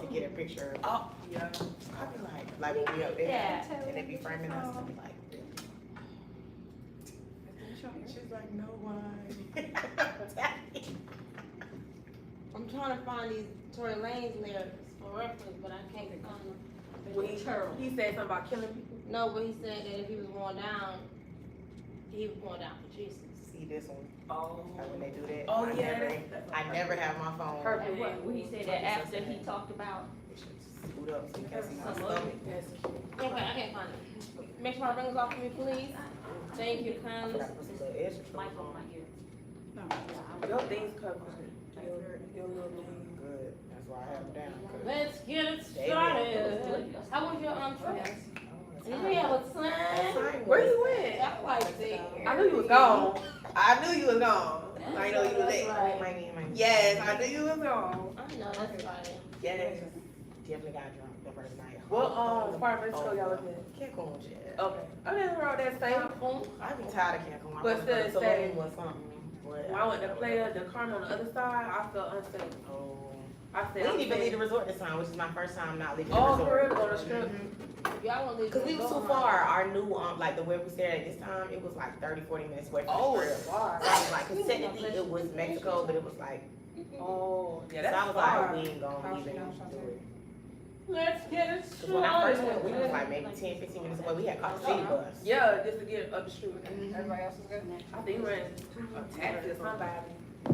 to get a picture. Oh, yeah. I be like when we up there, and they be framing us, I be like, she's like, no one. I'm trying to find these Tory Lanez lyrics for reference, but I can't find them. He said something about killing people. No, but he said that if he was going down, he was going down for Jesus. See this one? Oh. Like when they do that. Oh, I yeah. I never have my phone. And what he said that after he talked about. It should scoot up so you can see my Some of stomach. Okay, I can't find it. Make sure my rings off for me, please. Thank you, I kindly. forgot to put some little extra. Mic on my ear. Your things covered. Your little thing. Good. That's why I have them down. 'cause Let's get it they started. How was your trip? Did you have a sign? Where you went? I like that. I knew you was gone. I knew you was gone. I know you was That's there. right. My Yes, I knew you was gone. I know, that's right. Yes. Definitely got drunk the first night. What part of Mexico y'all was in? Cancun, yeah. Okay. I didn't know that same. I be tired of Cancun. But still, so same. was something. But When I went to Playa del Carmen on the other side, I felt unsafe. Oh. I We said, didn't even leave the resort this time, which is my first time not leaving the oh, resort. for real, on the strip. Y'all want to leave Because we was too far. Our new, like the where we stayed at this time, it was like 30, 40 minutes away from Oh, the strip. it's far. So I was like, because technically it was Mexico, but it was like, Oh, yeah, so that's I was far. like, we ain't gonna leave it. Let's get it Because when I first went, we was like maybe 10, 15 minutes away. We had caught the city bus. Yeah, just to get up the street. Everybody else is good? I think we ran a taxi or somebody.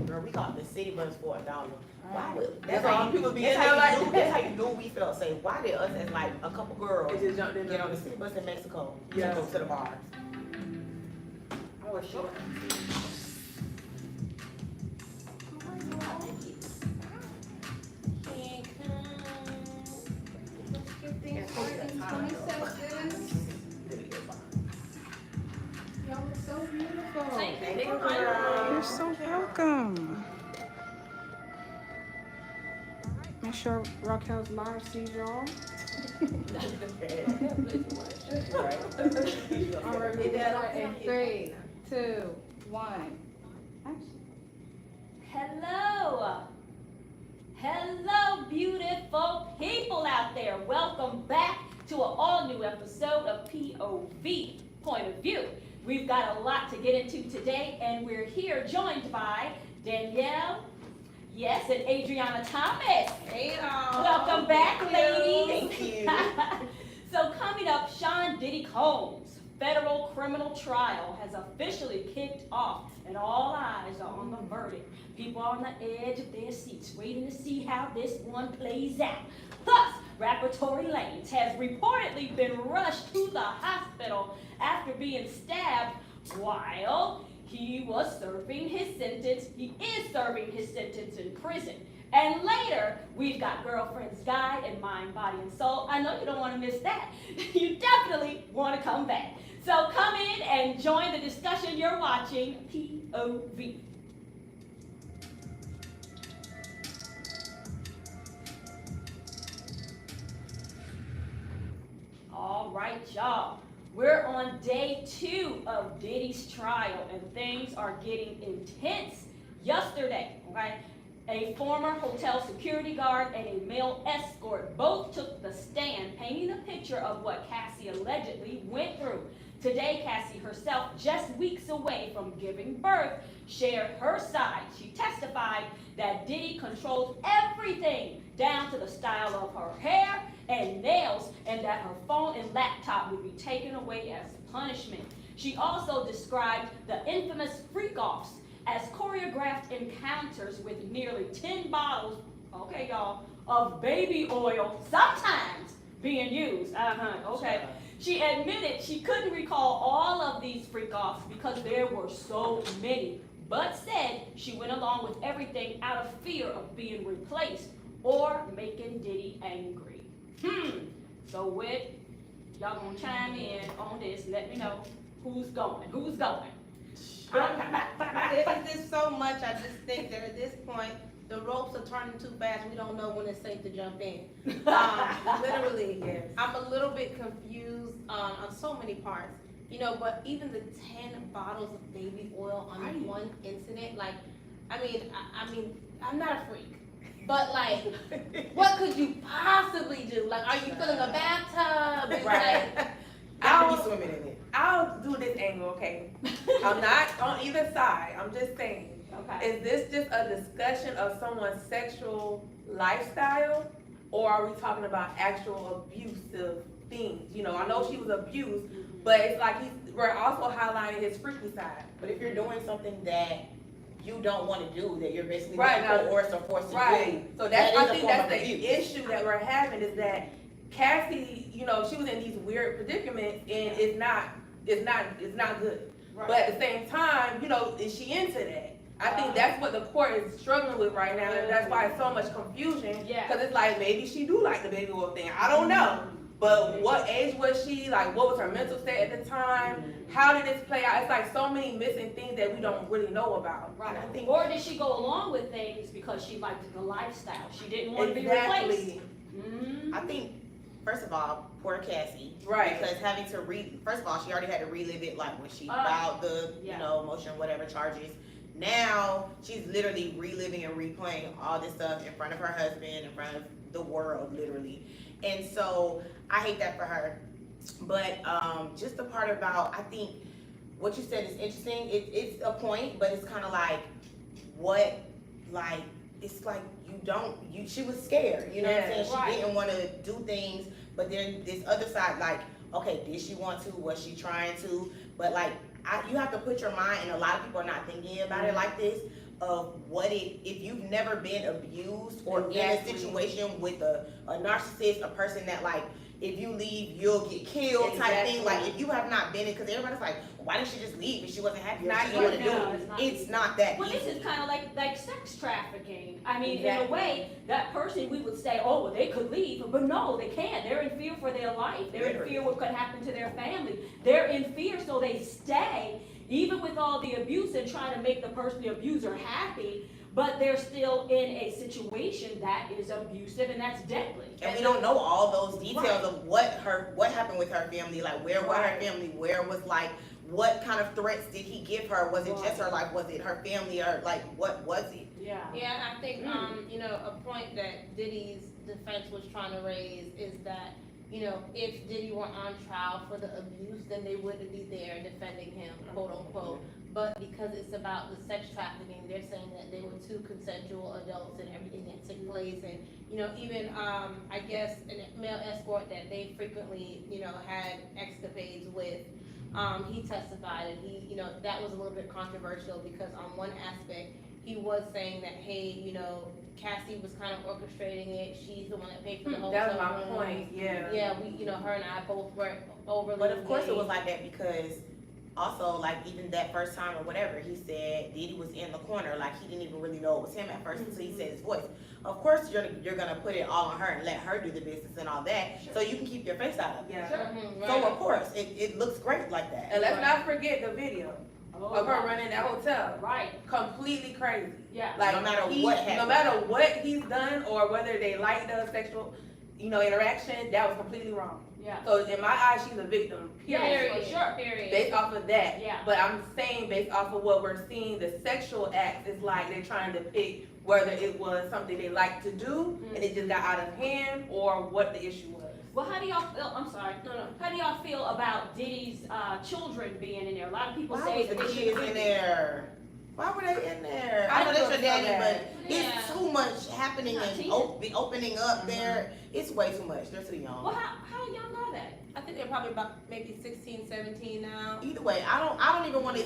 Girl, we caught the city bus for $1. Why would, That's all you- people be that's in how there you like knew- That's how you knew we felt safe. Why did us as like a couple girls They just jumped in get on there. the city bus in Mexico Yeah. to go to the bars? I was sure. Let's get things started in 20 seconds. Y'all look so beautiful. Thank you, You're so welcome. Make sure Raquel's live sees y'all. All right, Get that up in 3, 2, 1. Hello. Hello, beautiful people out there. Welcome back to an all-new episode of POV, Point of View. We've got a lot to get into today, and we're here joined by Danielle, yes, and Adriana Thomas. Hey, y'all. Welcome back, ladies. Thank you. So coming up, Sean Diddy Combs' federal criminal trial has officially kicked off, and all eyes are on the verdict. People are on the edge of their seats, waiting to see how this one plays out. Plus, rapper Tory Lanez has reportedly been rushed to the hospital after being stabbed while he was serving his sentence. He is serving his sentence in prison. And later, we've got Girlfriend's Guide and Mind, Body, and Soul. I know you don't want to miss that. You definitely want to come back. So come in and join the discussion. You're watching POV. All right, y'all. We're on day 2 of Diddy's trial, and things are getting intense. Yesterday, okay, a former hotel security guard and a male escort both took the stand, painting a picture of what Cassie allegedly went through. Today, Cassie herself, just weeks away from giving birth, shared her side. She testified that Diddy controls everything, down to the style of her hair and nails, and that her phone and laptop would be taken away as punishment. She also described the infamous freak-offs as choreographed encounters with nearly 10 bottles, okay y'all, of baby oil, sometimes being used. Okay. She admitted she couldn't recall all of these freak-offs because there were so many, but said she went along with everything out of fear of being replaced or making Diddy angry. So with, y'all gonna chime in on this, let me know who's going. It's just so much. I just think that at this point, the ropes are turning too fast. We don't know when it's safe to jump in. Literally, Yes. I'm a little bit confused on so many parts. You know, but even the 10 bottles of baby oil on one incident, like, I mean, I'm not a freak. But like, what could you possibly do? Like, are you filling a bathtub? And Right. like, I'll be swimming in it. I'll do this angle, okay? I'm not on either side. I'm just saying. Okay. Is this just a discussion of someone's sexual lifestyle, or are we talking about actual abusive things? You know, I know she was abused, but it's like we're also highlighting his freaky side. But if you're doing something that you don't want to do, that you're basically Right, being now- coerced or forced to Right. do, So that that's I is a think form that's of the abuse. issue that we're having is that Cassie, you know, she was in these weird predicaments and it's not good. Right. But at the same time, you know, is she into that? I think that's what the court is struggling with right now, and that's why it's so much confusion. Yeah. Because it's like maybe she do like the baby wolf thing. I don't know. But what age was she? Like, what was her mental state at the time? How did this play out? It's like so many missing things that we don't really know about. Right. I think- Or did she go along with things because she liked the lifestyle? She didn't want to be replaced. Exactly. Mhm. I think, first of all, poor Cassie. Right. Because having to first of all, she already had to relive it, like when she filed the, yeah. motion, whatever charges. Now, she's literally reliving and replaying all this stuff in front of her husband, in front of the world, literally. And so, I hate that for her. But, just the part about, I think, what you said is interesting. It's a point, but it's kind of like, it's like she was scared, you know what I'm saying? She Right. didn't want to do things, but then this other side, like, okay, did she want to? Was she trying to? But like, you have to put your mind, and a lot of people are not thinking about it like this, of if you've never been abused or in a Exactly. situation with a narcissist, a person that like, if you leave, you'll get killed type thing. Exactly. Like, if you have not been in, because everybody's like, why didn't she just leave if she wasn't happy or Not she didn't want to do no, it? it's not. It's not that Well, this easy. is kind of like sex trafficking. I mean, in Exactly. a way, that person we would say, oh, well, they could leave, but no, they can't. They're in fear for their life. They're in fear what could happen to their family. They're in fear, so they stay, even with all the abuse and trying to make the abuser happy. But they're still in a situation that is abusive and that's deadly. And we don't know all those details of what happened with her family, like where were her family, where was like, what kind of threats did he give her? Was it just her, like, was it her family, or like, what was it? Yeah. yeah, I think, a point that Diddy's defense was trying to raise is that, if Diddy were on trial for the abuse, then they wouldn't be there defending him, quote unquote. But because it's about the sex trafficking, they're saying that they were two consensual adults and everything that took place. And, even, I guess, a male escort that they frequently, had escapades with, he testified, and he, that was a little bit controversial because on one aspect, he was saying that, hey, Cassie was kind of orchestrating it. She's the one that paid for the whole. That was my point, yeah. Yeah, we, her and I both were overly. But of course it was engaged. like that because also, like, even that first time or whatever, he said Diddy was in the corner, like he didn't even really know it was him at first until he said his voice. Of course you're gonna put it all on her and let her do the business and all that, so you can keep your face out of it. Yeah. Mhm, So right. of course, it looks great like that. And let's not forget the video Oh, of her right. running that hotel. Right. Completely crazy. Yeah. Like, No matter he- what happened. No matter what he's done or whether they like the sexual, interaction, that was completely wrong. Yeah. So in my eyes, she's a victim, Yeah, period. for sure. Period. Based off of that. Yeah. But I'm saying based off of what we're seeing, the sexual act is like they're trying to pick whether it was something they like to do and it just got out of hand or what the issue was. Well, how do y'all feel? I'm sorry. No. How do y'all feel about Diddy's children being in there? A lot of people Why say was the that they kids should in there? Why were they in there? I I know that's feel your so daddy, bad. but Yeah. it's too much happening and the opening up there. It's way too much. They're too young. Well, how young are they? I think they're probably about maybe 16, 17 now. Either way, I don't even want to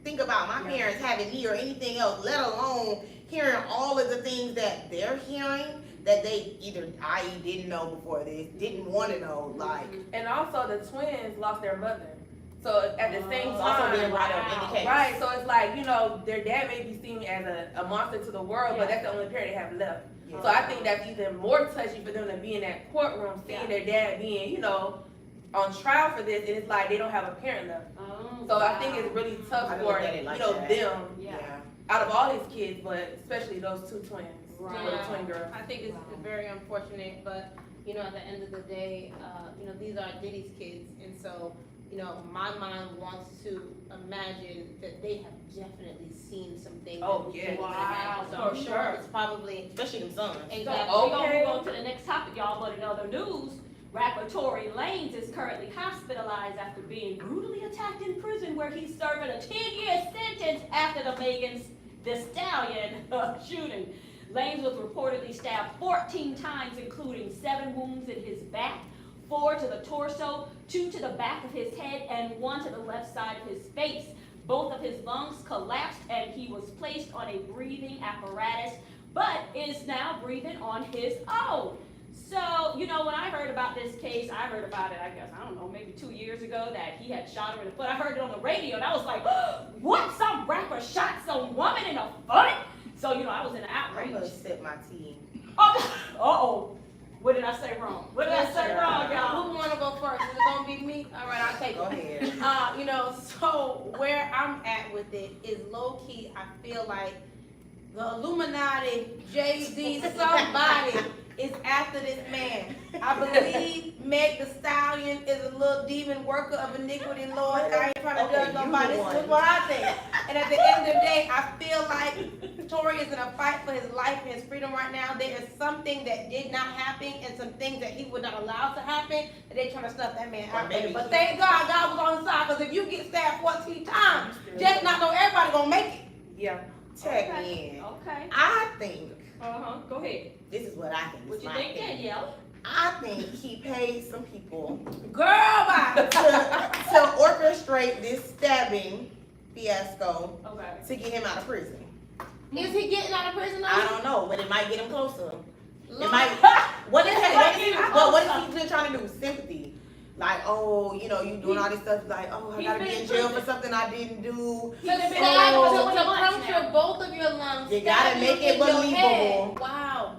think about my parents having me or anything else, let alone hearing all of the things that they're hearing that they either i.e. didn't know before this, didn't want to know, like. And also the twins lost their mother. So at the same It's also being time, brought up in the case. right, so it's like, their dad may be seen as a monster to the world, but Yeah. that's the only parent they have left. Yeah. So I think that's even more touchy for them to be in that courtroom, seeing Yeah. their dad being, on trial for this, and it's like they don't have a parent left. Oh, So I think it's really tough I for, look at it like that. them, Yeah. out of all these kids, but especially those two twins, Right. little twin girls. I think it's very unfortunate, but, at the end of the day, these are Diddy's kids, and so you know, my mind wants to imagine that they have definitely seen some things. Oh, that we yeah. can't even Wow, imagine. So I'm for sure sure. it's probably Especially them sons. So exactly. we're gonna Okay. move on to the next topic, y'all. But in other news, rapper Tory Lanez is currently hospitalized after being brutally attacked in prison, where he's serving a 10-year sentence after the Megan Thee Stallion shooting. Lanez was reportedly stabbed 14 times, including 7 wounds in his back, 4 to the torso, 2 to the back of his head, and 1 to the left side of his face. Both of his lungs collapsed, and he was placed on a breathing apparatus, but is now breathing on his own. So, you know, when I heard about this case, I heard about it, I guess, I don't know, maybe 2 years ago, that he had shot her in the foot. I heard it on the radio, and I was like, what? Some rapper shot some woman in the foot? So, you know, I was in I'm outrage. gonna sip my tea. Uh-oh. What did I say wrong? What did I say wrong, y'all? Who wanna go first? Is it gonna be me? All right, I'll take Go it. ahead. You know, so where I'm at with it is low key. I feel like the Illuminati, Jay-Z, somebody is after this man. I believe Meg Thee Stallion is a little demon worker of iniquity, Lord. I ain't trying to Okay, judge you nobody. the This one. is what I think. And at the end of the day, I feel like Tory is in a fight for his life and his freedom right now. There is something that did not happen and some things that he would not allow to happen, and they trying to stuff that man out there. maybe But he- thank God, God was on his side, because if you get stabbed 14 times, just not know everybody gonna make it. Yeah. Tag me in. Okay. I think, Go ahead. this is what I think. What It's you my think, opinion. Danielle? I think he paid some people Girl, bye. to orchestrate this stabbing fiasco Okay. to get him out of prison. Is he getting out of prison I now? don't know, but it might get him closer. Lord. It might. What is Listen, what is I he? hope But what so. is he trying to do? Sympathy. Like, oh, you know, you doing all this stuff. Like, oh, I He's gotta be been in jail in for something I didn't do. To He's been stab, Oh. to 20 months puncture now. both of your lungs. You gotta stab make you it in your believable. head. Wow.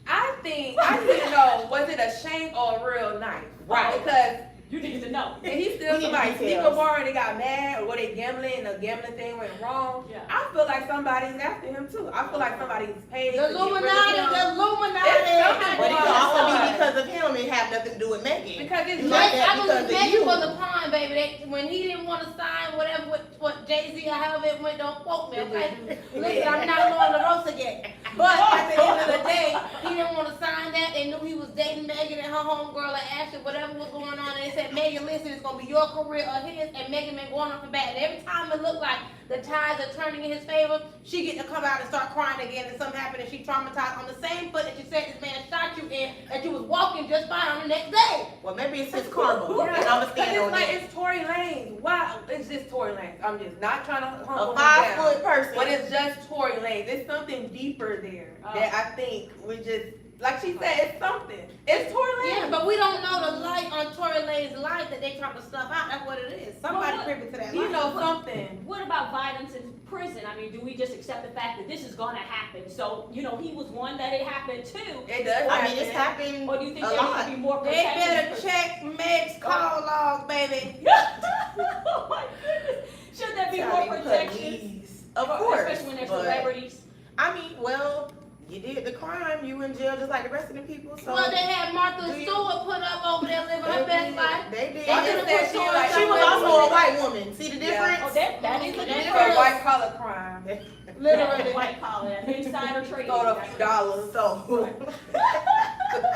I didn't know, was it a shank or a real knife? Right. Because You need to know. if he We steals need somebody's details. sneaker bar and they got mad, or were they gambling and the gambling thing went wrong, Yeah. I feel like somebody's after him too. I feel like somebody's paid The to get rid of Illuminati, him. the Illuminati. It's something But it can Well, also be sorry. because of him and have nothing to do with Megan. Because it's You just, like that I because believe of Megan you. was a pawn, baby. When he didn't want to sign whatever what Jay-Z or however it went, don't quote me, okay? Listen, I'm not going to roast again. But at the end of the day, he didn't want to sign that. They knew he was dating Megan and her homegirl and Ashley, whatever was going on. And they said, Megan, listen, it's going to be your career or his. And Megan been going off the bat. And every time it looked like the tides are turning in his favor, she get to come out and start crying again. And something happened and she traumatized on the same foot that you said this man shot you in, and you was walking just fine on the next day. Well, maybe it's his karma. yeah, And I'm gonna 'cause stand it's on like, that. it's Tory Lanez. Why? It's just Tory Lanez. I'm just not trying to humble A him 5 down. foot person. But it's just Tory Lanez. There's something deeper there that I think we just, like she said, it's something. It's Tory Lanez. Yeah, but we don't know the light on Tory Lane's life that they trying to stuff out. That's what it is. Somebody Well, privy to that. You light. know something. What about violence in prison? I mean, do we just accept the fact that this is gonna happen? So, you know, he was one that it happened to. It does I happen. mean, it's happened Or do you think a there needs lot. to be more They protection? better check Meg's call log, baby. Oh my goodness. Should there be more Charlie protection? Police. Of course. Especially when they're but- celebrities. I mean, well, you did the crime. You in jail just like the rest of the people. So Well, they had Martha Do you- Stewart put up over there living her best life. They did. They I could've just said put she Tory like- She was somewhere. also a white woman. See the Yeah. difference? Oh, that is a That's It's difference. a white collar crime. Literally. White collar, insider trading. Stole a few dollars. So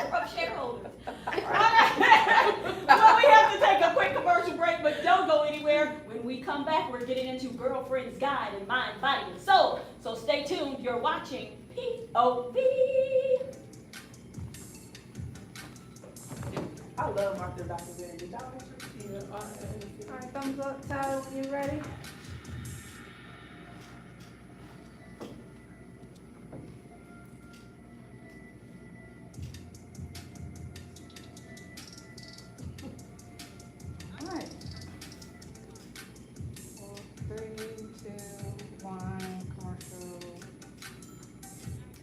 From shareholders. Alright. Well, we have to take a quick commercial break, but don't go anywhere. When we come back, we're getting into Girlfriend's Guide in Mind, Body, and Soul. So stay tuned. You're watching POV. I love Martha documentary. Did y'all see it? Alright, thumbs up, Tyler, when you ready. Alright. 4, 3, 2, 1, commercial.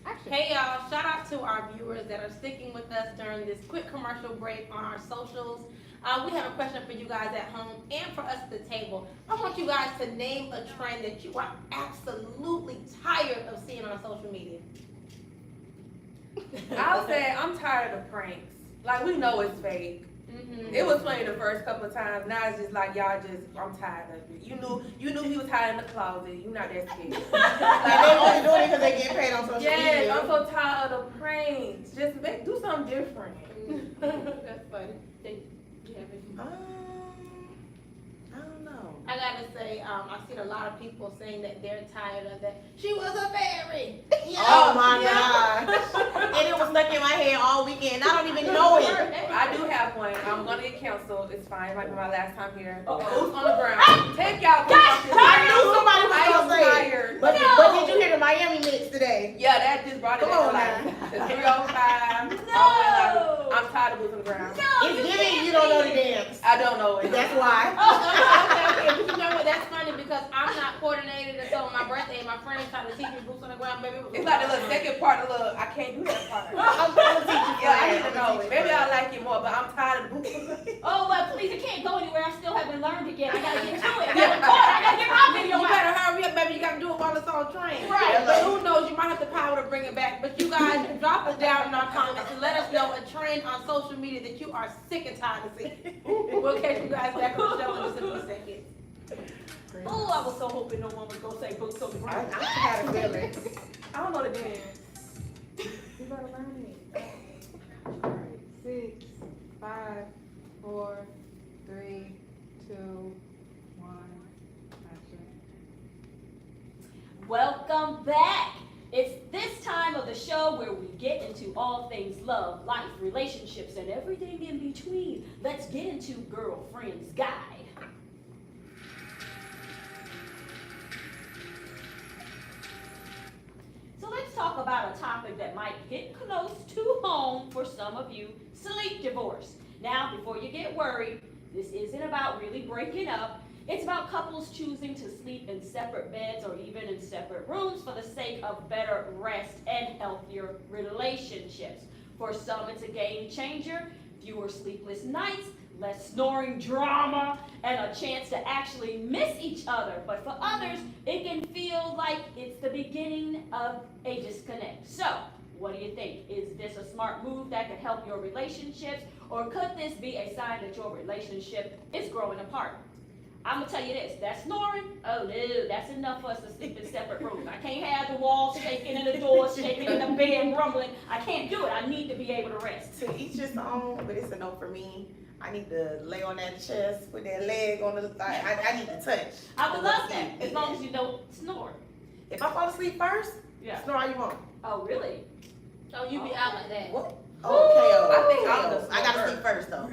Action. Hey y'all, shout out to our viewers that are sticking with us during this quick commercial break on our socials. We have a question for you guys at home and for us at the table. I want you guys to name a trend that you are absolutely tired of seeing on social media. I'll say I'm tired of pranks. Like, we know it's fake. It was funny the first couple of times. Now it's just like y'all just, I'm tired of it. You knew he was hiding in the closet. You not that scared. Like they only doing it because they get paid on social Yes, media. I'm so tired of the pranks. Just do something different. That's funny. You have any? I don't know. I gotta say, I've seen a lot of people saying that they're tired of that. She was a fairy. Oh my gosh. And it was stuck in my head all weekend. I don't even know it. I do have one. I'm gonna get canceled. It's fine. It might be my last time here. Uh-oh. Boots on the ground. Take y'all boots Yes, off this I knew ground. somebody was I am gonna say it. tired. But did you hear the Miami mix today? Yeah, that just brought it Come back on to life. now. It's 305. No. I'm tired of boots on the ground. No, It's giving you don't know the dance. I don't know it. That's why. Okay, but you know what? That's funny because I'm not coordinated, and so on my birthday, my friends tried to teach me boots on the ground, baby. It's like the little second part, I can't do that part. I'm gonna teach you. Yeah, I need to know it. Maybe I like it more, but I'm tired of the boots. Oh, well, please, it can't go anywhere. I still haven't learned it yet. I gotta get to it. I gotta record. I gotta get my video You out. better hurry up, baby. You gotta do it while it's on train. Right. But who knows? You might have the power to bring it back. But you guys, drop it down in our comments and let us know a trend on social media that you are sick and tired of seeing. We'll catch you guys back on the show in just a few seconds. Oh, I was so hoping no one was gonna say boots on the I ground. had a feeling. I don't know the dance. You better learn it. Alright, 6, 5, 4, 3, 2, 1. Action. Welcome back. It's this time of the show where we get into all things love, life, relationships, and everything in between. Let's get into Girlfriend's Guide. So let's talk about a topic that might hit close to home for some of you, sleep divorce. Now, before you get worried, this isn't about really breaking up. It's about couples choosing to sleep in separate beds or even in separate rooms for the sake of better rest and healthier relationships. For some, it's a game changer, fewer sleepless nights, less snoring drama, and a chance to actually miss each other. But for others, it can feel like it's the beginning of a disconnect. So, what do you think? Is this a smart move that could help your relationships, or could this be a sign that your relationship is growing apart? I'm gonna tell you this, that snoring, oh no, that's enough for us to sleep in separate rooms. I can't have the walls shaking and the doors shaking and the bed rumbling. I can't do it. I need to be able to rest. To each his own, but it's a no for me. I need to lay on that chest, put that leg on the thigh. I need to touch. I would love that, as long as you don't snore. If I fall asleep first, Yeah. snore all you want. Oh, really? Oh, you be out like that. What? I think I'm the I gotta sleep first though.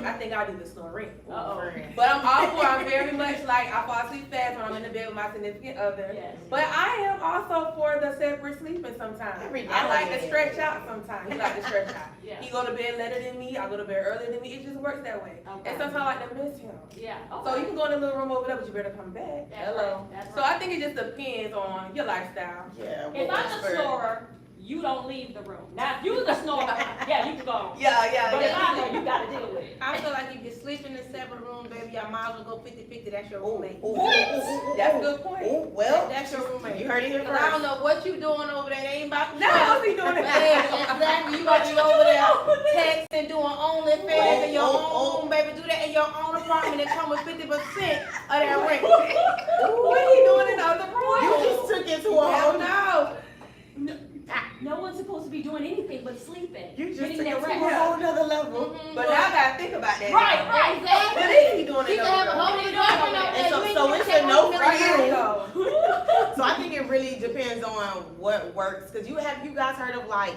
I think I'll do the snoring. Uh-oh. But I'm very much like, I fall asleep fast when I'm in the bed with my significant other. Yes. But I am also for the separate sleeping sometimes. Every I now like and to then. stretch out sometimes. He like to stretch out. Yeah. He go to bed later than me, I go to bed earlier than me. It just works that way. Okay. And sometimes I like to miss him. Yeah. So you can go in the little room over there, but you better come back. That's Hello. right, that's So right. I think it just depends on your lifestyle. Yeah. If what I'm works the for- snorer, you don't leave the room. Now, if you're the snorer, yeah, you can go. Yeah, But if I'm there, you gotta deal with it. I feel like if you sleep in a separate room, baby, y'all might as well go 50-50. That's your Ooh, roommate. ooh, ooh, ooh, ooh, That's a ooh. good point. Ooh, well, That's your roommate. you heard it here Cause I don't first. know what you doing over there. They ain't about to Now what's he doing it? Exactly. You gonna be over there texting, doing OnlyFans in your own room, baby. Do that in your own apartment and come with 50% of that rent. What are you doing in the other room? You just took it to a Hell whole no. No one's supposed to be doing anything but sleeping. You just getting took their it to rest. a whole nother level. But now I gotta think about that. Right, right. What is he doing She in can the have a other whole room? new girlfriend over there. And so- You ain't so gonna it's take a no one for minute. you. So I think it really depends on what works. Cause you guys heard of like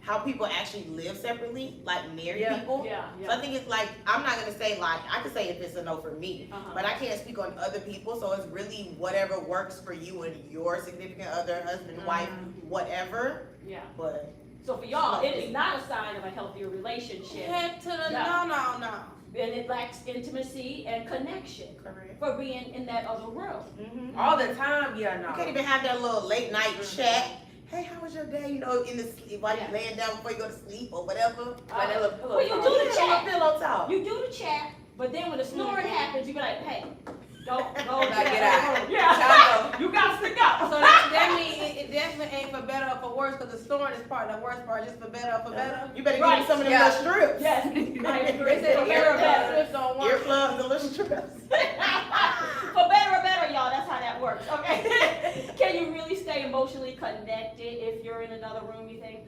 how people actually live separately, like married Yeah. people? Yeah, So I yeah. think it's like, I'm not gonna say like, I could say if it's a no for me, Uh-huh. but I can't speak on other people, so it's really whatever works for you and your significant other, husband, wife, whatever, Yeah. but. So for y'all, it is not a sign of a healthier relationship. Head to the Yeah. no. And it lacks intimacy and connection Correct. for being in that other room. Mm-hmm. All the time, yeah, You can't no. even have that little late night chat. Hey, how was your day? You know, in the sleep while you Yeah. laying down before you go to sleep or whatever. Like that little Well, you pillow do talk. the chat. Pillow talk. You do the chat, but then when the snoring happens, you be like, hey, Go Gotta get out. Yeah. You got to go. So that means it definitely ain't for better or for worse, because the storing is part of the worst part, just for better or for better. You better Right. give me some of them Yeah. little strips. Yes, I agree. They said For the better or better. strips don't work. Earplugs, the little strips. For better or better, y'all, that's how that works, okay? Can you really stay emotionally connected if you're in another room, you think?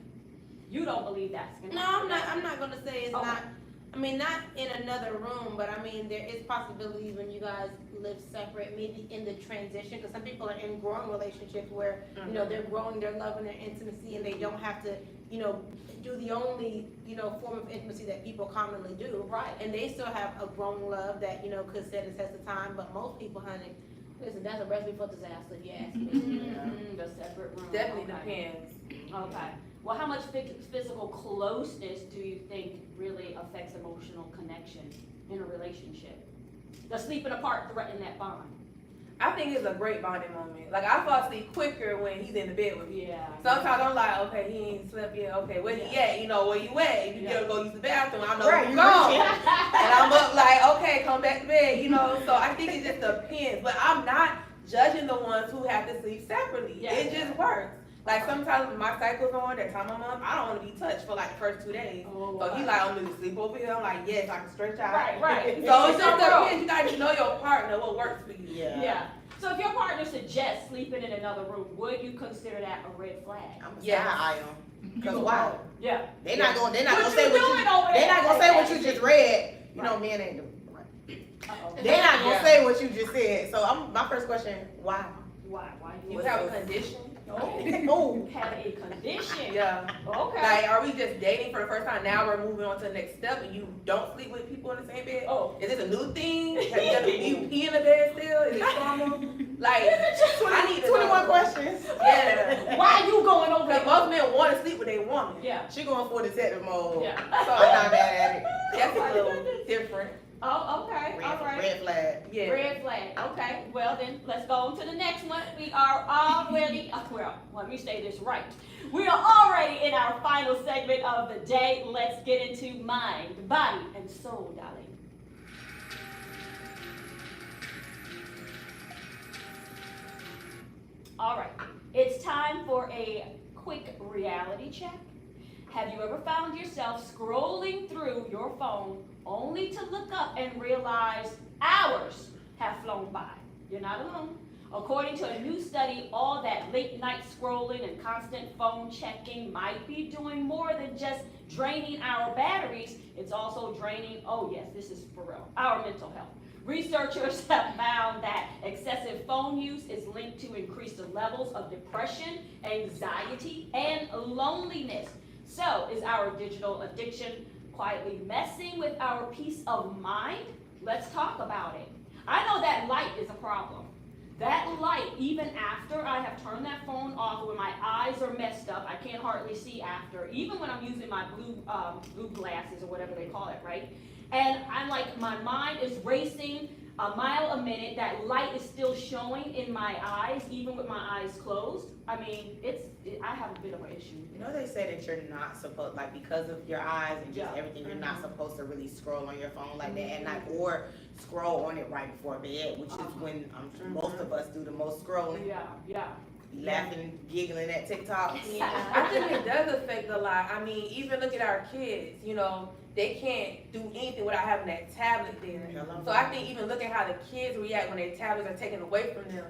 You don't believe that's gonna No, happen. I'm not gonna say it's Okay. not. I mean, not in another room, but I mean, there is possibilities when you guys live separate, maybe in the transition, because some people are in growing relationships where, you know, they're growing their love and their intimacy, and they don't have to, you know, do the only, you know, form of intimacy that people commonly do. Right. And they still have a growing love that, you know, could stand the test of time, but most people, honey, listen, that's a recipe for disaster, if you ask me. The separate room. Definitely Okay. depends. Okay. Well, how much physical closeness do you think really affects emotional connection in a relationship? Does sleeping apart threaten that bond? I think it's a great bonding moment. Like, I fall asleep quicker when he's in the bed with me. Yeah. Sometimes I'm like, okay, he ain't slept yet. Okay, where he at? You know, where you at? If you Yeah. gotta go use the bathroom, I know Right, you you gone. reaching. And I'm up like, okay, come back to bed, you know. So I think it just depends. But I'm not judging the ones who have to sleep separately. Yeah. It just works. Like, sometimes when my cycle's on, that time I'm up, I don't want to be touched for like the first 2 days. Oh, So he like, I'm gonna sleep over here. I'm like, yes, I can stretch out. Right. So it just depends. You gotta know your partner, what works for you. Yeah. So if your partner suggests sleeping in another room, would you consider that a red flag? I'm a Yes. side eye on. Cause why? Yeah. They're not gonna say What you what doing you. over They're there? not gonna say what you just read. You know, Right. men ain't doing it. Right. Uh-oh. They're not gonna Yeah. say what you just said. So my first question, why? Why? Why do You have a condition. Oh. have a condition? Yeah. Okay. Like, are we just dating for the first time? Now we're moving on to the next step, and you don't sleep with people in the same bed? Oh. Is this a new thing? Have you done you pee in the bed still? Is it normal? Like, I need to 21 know. questions. Yeah. Why you going over Because there? most men want to sleep with their woman. Yeah. She going for detective mode. Yeah. So I'm not mad at it. that's a little different. Oh, okay. Red, All right. red flag. Yeah. Red flag. Okay. Well, then let's go on to the next one. We are already, well, let me say this right. We are already in our final segment of the day. Let's get into mind, body, and soul, darling. All right. It's time for a quick reality check. Have you ever found yourself scrolling through your phone only to look up and realize hours have flown by? You're not alone. According to a new study, all that late night scrolling and constant phone checking might be doing more than just draining our batteries. It's also draining, oh yes, this is for real, our mental health. Researchers have found that excessive phone use is linked to increased levels of depression, anxiety, and loneliness. So, is our digital addiction quietly messing with our peace of mind? Let's talk about it. I know that light is a problem. That light, even after I have turned that phone off, when my eyes are messed up, I can't hardly see after, even when I'm using my blue glasses or whatever they call it, right? And I'm like, my mind is racing a mile a minute. That light is still showing in my eyes, even with my eyes closed. I mean, I have a bit of an issue. You know they say that you're not supposed, like because of your eyes and just Yeah. everything, you're not supposed to really scroll on your phone like that at night or scroll on it right before bed, which is when I'm sure most of us do the most scrolling, Yeah. laughing, giggling at TikTok. I think it does affect a lot. I mean, even look at our kids, you know, they can't do anything without having that tablet there. So I think even look at how the kids react when their tablets are taken away from them.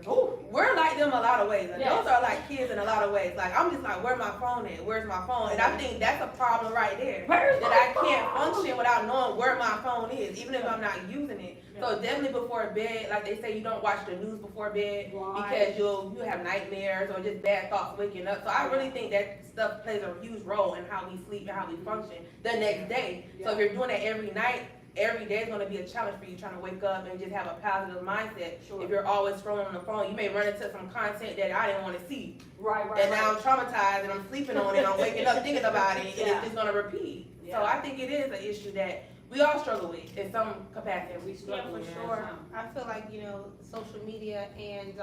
We're like them a lot of ways. Like, Yes. those are like kids in a lot of ways. Like, I'm just like, where's my phone at? Where's my phone? And I think that's a problem right there. Where's That my I can't phone? function without knowing where my phone is, even if I'm not using it. Yeah. So definitely before bed, like they say, you don't watch the news before bed Right. because you'll have nightmares or just bad thoughts waking up. So I really think that stuff plays a huge role in how we sleep and how we function the next day. So if you're doing that every night, every day is going to be a challenge for you trying to wake up and just have a positive mindset. Sure. If you're always scrolling on the phone, you may run into some content that I didn't want to see. Right. And now I'm traumatized and I'm sleeping on it and I'm waking up thinking about it and Yeah. it's just going to repeat. Yeah. So I think it is an issue that we all struggle with in some capacity. We Yeah, struggle for with sure. that. I feel like, you know, social media and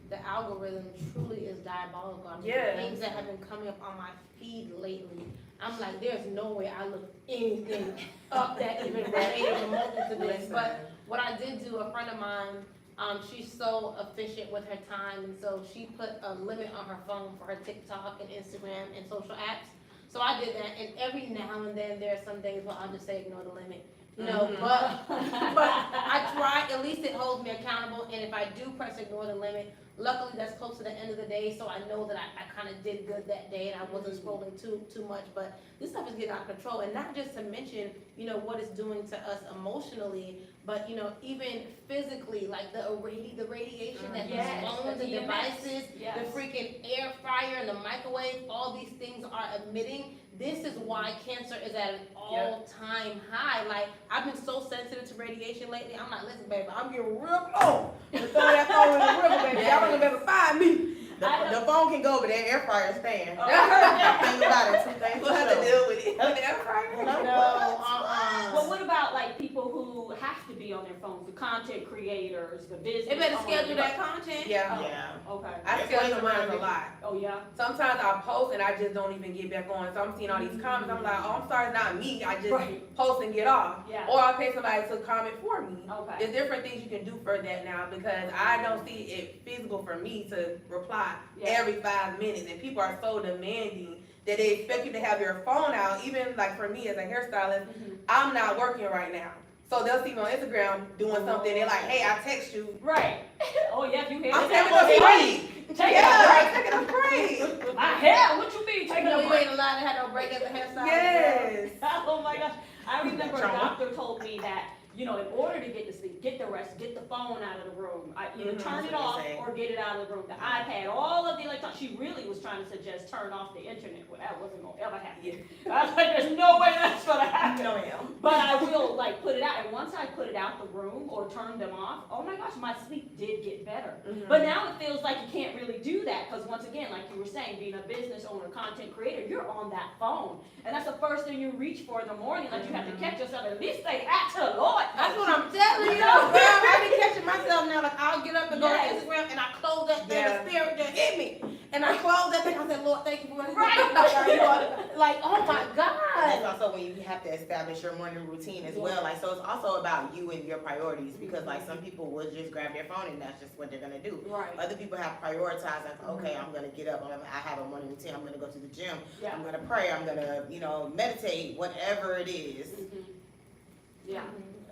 the algorithm truly is diabolical. I mean, Yeah. the things that have been coming up on my feed lately, I'm like, there's no way I look anything up that even related remotely to this. But what I did do, a friend of mine She's so efficient with her time, and so she put a limit on her phone for her TikTok and Instagram and social apps. So I did that, and every now and then there are some days where I'll just say ignore the limit. But I try, at least it holds me accountable, and if I do press ignore the limit, luckily that's close to the end of the day, so I know that I kind of did good that day and I wasn't scrolling too much, but this stuff is getting out of control, and not just to mention, what it's doing to us emotionally, but, even physically, like the radiation that these phones and devices, the freaking air fryer and the microwave, all these things are emitting. This is why cancer is at an all-time high. Like, I've been so sensitive to radiation lately. I'm like, listen, baby, I'm getting real close to throw that phone in the river, baby. Y'all ain't gonna be able to find me. The phone can go, but that air fryer stand. Oh. Think about it, 2 things. We'll have to deal with it. The air fryer? Well, what about like people who have to be on their phones, the content creators, the business? They better owners? schedule that content. Yeah. Yeah. Okay. I schedule mine a lot. Oh yeah. Sometimes I post and I just don't even get back on. So I'm seeing all these comments. I'm like, oh, I'm sorry, it's not me. I just post and get off. Yeah. Or I pay somebody to comment for me. Okay. There's different things you can do for that now because I don't see it feasible for me to reply every 5 minutes. And people are so demanding that they expect you to have your phone out. Even like for me as a hairstylist, I'm not working right now. So they'll see me on Instagram doing something. They're like, hey, I text you. Right. Oh yeah, you I'm had taking a break. Taking a break. My hair? What you mean taking a You break? ain't allowed to have no break as a hairstylist. Yes. Oh my gosh. I remember a doctor told me that, in order to get to sleep, get the rest, get the phone out of the room. Either turn it off or get it out of the room. The iPad, all of the electronics. She really was trying to suggest turn off the internet. Well, that wasn't going to ever happen. I was like, there's no way that's going to happen. No, ma'am. But I will put it out. And once I put it out the room or turn them off, oh my gosh, my sleep did get better. But now it feels like you can't really do that because once again, like you were saying, being a business owner, content creator, you're on that phone. And that's the first thing you reach for in the morning. Like you have to catch yourself and at least say, to the Lord. That's what I'm telling you. Girl, I've been catching myself now. Like, I'll get up and go to Instagram and I close that thing. The spirit just hit me. And I close that thing. I said, Lord, thank you for this. Like, oh my God. That's also when you have to establish your morning routine as well. Like, so it's also about you and your priorities because, like, some people will just grab their phone and that's just what they're gonna do. Right. Other people have prioritized. Like, okay, I'm gonna get up. I have a morning routine. I'm gonna go to the gym. Yeah. I'm gonna pray. I'm gonna, meditate. Whatever it is. Yeah.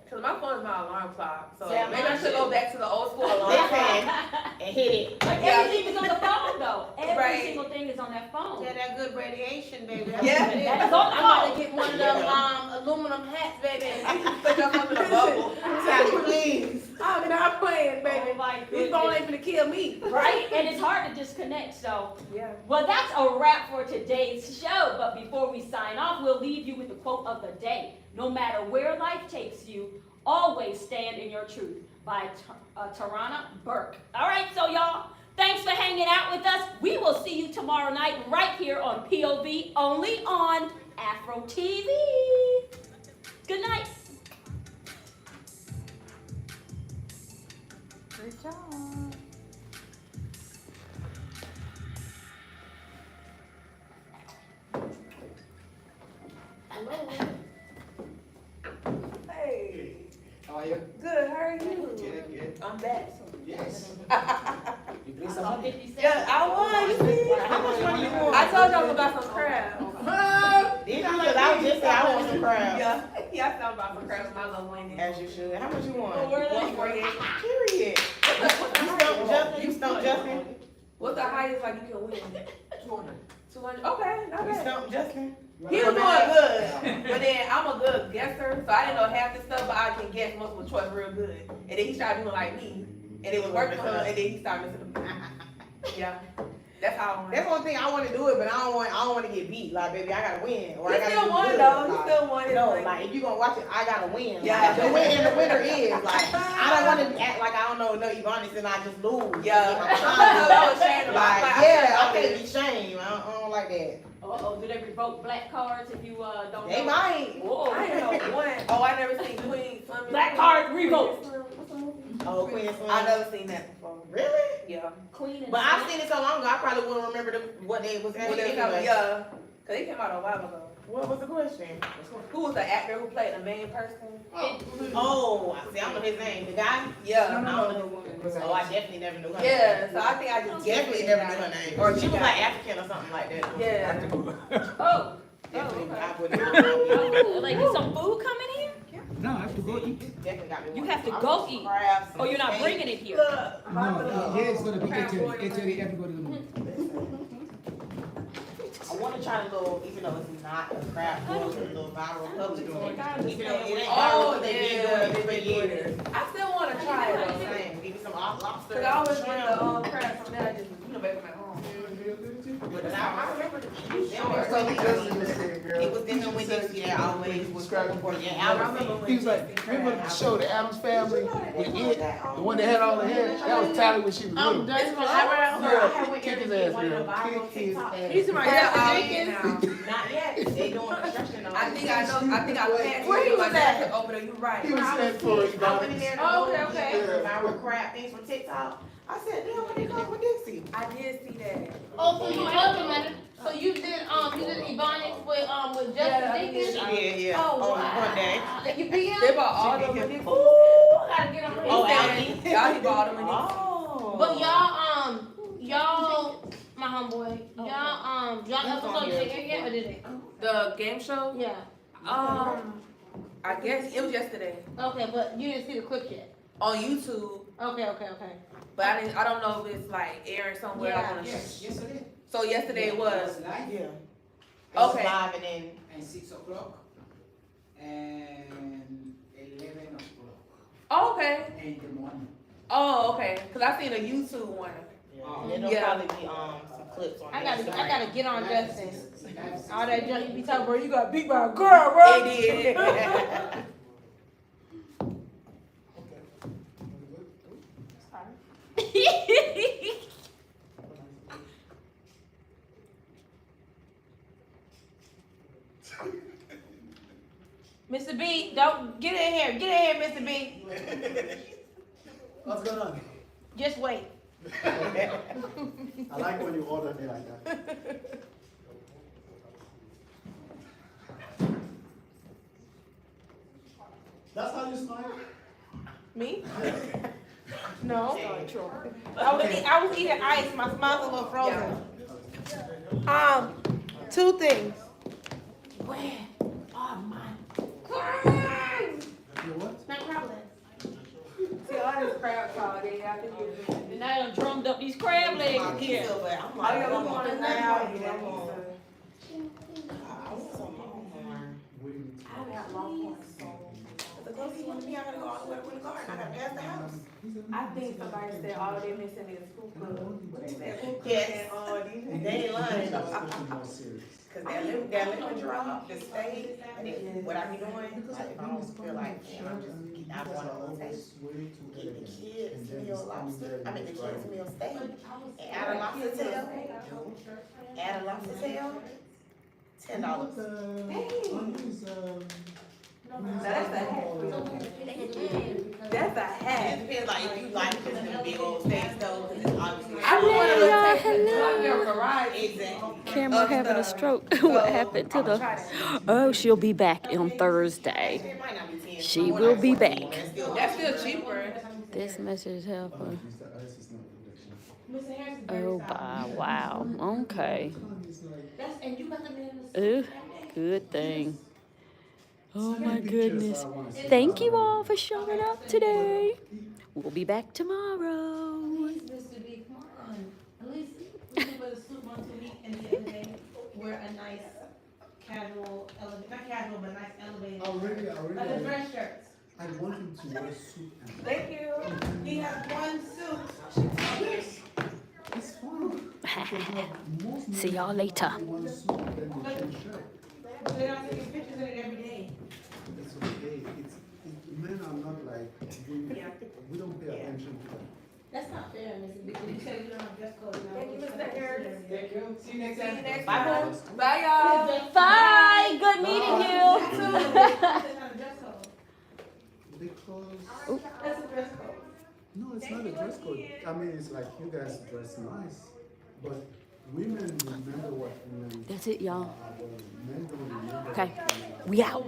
Because my phone is my alarm clock. So Yeah, maybe I should go back to the old school alarm Listen clock. and hit it. Like everything is on the phone though. Every Right. single thing is on that phone. Yeah, that good radiation, baby. Yeah. That is on the I'm about phone. to get one of them aluminum hats, baby. Put yourself in a bubble. Sally, please. I'm not playing, baby. Oh my This phone goodness. ain't gonna kill me. Right? And it's hard to disconnect. So, Yeah. well, that's a wrap for today's show. But before we sign off, we'll leave you with the quote of the day. No matter where life takes you, always stand in your truth, by Tarana Burke. All right, so y'all, thanks for hanging out with us. We will see you tomorrow night right here on POV, only on AfroTV. Good night. Great job. Hey. How are you? Good. How are you? Good. I'm back. Yes. You bring some About money? 50 cents. Yeah, I won. You see? How much money you want? I told y'all about some crabs. Did you? Because I was just saying I want some crabs. Yeah, I thought about some crabs when I was winning. As you should. How much you want? Oh, where are they? 148. Period. You stumped Justin? What's the highest like you can win? 200. 200. Okay, not You bad. stumped Justin? He was doing good, but then I'm a good guesser, so I didn't know half the stuff, but I can guess multiple choice real good. And then he started doing like me, and it was working for him, and then he started messing up. Yeah, that's how I won. That's one thing I want to do it, but I don't want to get beat. Like, baby, I gotta win, or I He gotta still do won good. though. He Like, still won. no, like if you gonna watch it, I gotta win. Yeah. Like, the winner is. Like, I don't want to act like I don't know no Ebonics and I just lose. Yeah. Like, I was ashamed about like, it. yeah, I can't be shamed. I don't like that. Uh-oh, do they revoke black cards if you don't They know? might. Whoa. I didn't know one. Oh, I never seen Queen Swimming. Black card revoked. What's the movie? Oh, Queen Slim. I never seen that before. Really? Yeah. Queen and But I've seen it so long ago, I probably wouldn't remember what they was Well, actually. yeah. Cause it came out a while ago. What was the question? Who was the actor who played the main person? Oh, I see. I know his name. The guy? Yeah. Oh, I definitely never knew her Yeah, name. so I think I just Definitely never knew her name. Or she was like African or something like that. Yeah. Oh, Definitely, okay. I wouldn't know. like is some food coming here? No, I have to go eat. Definitely got me You one. have to I go want eat. crabs and Oh, you're not steak. bringing it here? No, yeah, it's gonna be 8:30. Everybody will know. I want to try a little, even though it's not a crab boil, a little viral public. Even though it ain't viral, Oh, they been yeah, doing it for years. I still want to try it though. Same. Give me some lobster. Cause I always shrimp. get the crab from there. I just make them at home. But I remember So he does in this thing, girl. it was them with Dixie that always was scrubbing for yeah, I Albert. remember when He was like, remember the show, The Addams Family, with it, the one that had all the hair? That was Tally when she was little. That's what I Girl, kick his ass, one of the girl. viral Kick his TikToks. ass. He's my Jenkins? Not yet. They doing construction on it. I think I passed. Where he was at? Over there, you right. He was saying for it, I went in there Oh, to okay. the viral crab things from TikTok. I said, damn, what they call with Dixie? I did see that. Oh, so you wait a minute. So you did Ebonics with Justin Dickens? Yeah. Oh, On one day. wow. You beat him? They bought all them Dixie. Ooh, I gotta get on his Oh, side. Allie? Y'all bought them Oh. But y'all, my homeboy, y'all episode did it air yet or did it? The game show? Yeah. I guess it was yesterday Okay, but you didn't see the clip yet. on YouTube, Okay. but I don't know if it's like airing somewhere. Yeah. On the Yes, yesterday. So yesterday it was. live Yeah. It was Okay. live and then and 6 o'clock and 11 o'clock Oh, okay. in the morning. Oh, okay. Cause I seen a YouTube one. and then there'll Yeah. probably be some clips on I Instagram. gotta get on Live Justin. is- live is- All that junk you be talking about, you got beat by a girl, bro. It did. Mr. B, don't get in here. Get in here, Mr. B. What's going on? Just wait. I like when you order me like that. That's how you smile? Me? No. I was eating ice. My smile's a little frozen. Two things. Where are my crabs? You what? My crab legs. See all this crab talk, they got to do. And I done drummed up these crab legs My here. pizza, but I'm Oh, like, yeah, I'm we on want the to now. now. I want some longhorn. I got longhorn soul. The closest one to me, I gotta go all the way to the garden. I gotta pass the house. I think somebody said all they missing is hookah. What they said, hookah Yes. and They ain't lying though. More serious. Cause that lemon drop, the steak, and then what I be doing, like if I don't feel like, I'm just, I wanna go take, get the kids meal lobster, I mean the kids meal steak, and add a lobster tail, $10. That's a hat. That's a It hat. depends like if you like just them big old steaks though, cause it's obviously. I just want to Hey, y'all, look hello. like a variety. Exactly. Camera having a stroke. What happened to the? Oh, she'll be back on Thursday. It might not be 10. She will be back. That's still cheaper. This message helper. Oh, wow. Okay. And you got them in the Ooh, good thing. Oh my goodness. Thank you all for showing up today. We'll be back tomorrow. Mr. B, come on. At least we can wear the suit once a week and the other day wear a nice casual, not casual, but nice elevated. Like the dress shirts. I want him to wear a suit. And Thank you. He has one suit. it's fine. Because you have most See men y'all later. want a suit, then they change shirt. They're not taking pictures of it every day. It's okay. Men are not like, we don't pay attention to that. That's not fair, Mrs. B. You said you don't have dress code now. Thank you, Mr. Harris. Thank you. See you next See you time. next Bye, time. boo. Bye, y'all. Bye. Good meeting you. That's not a dress code. Because, That's a dress code. no, it's not a dress code. I mean, it's like you guys dress nice, but women remember what women That's it, y'all. are Men don't remember. Okay, we out.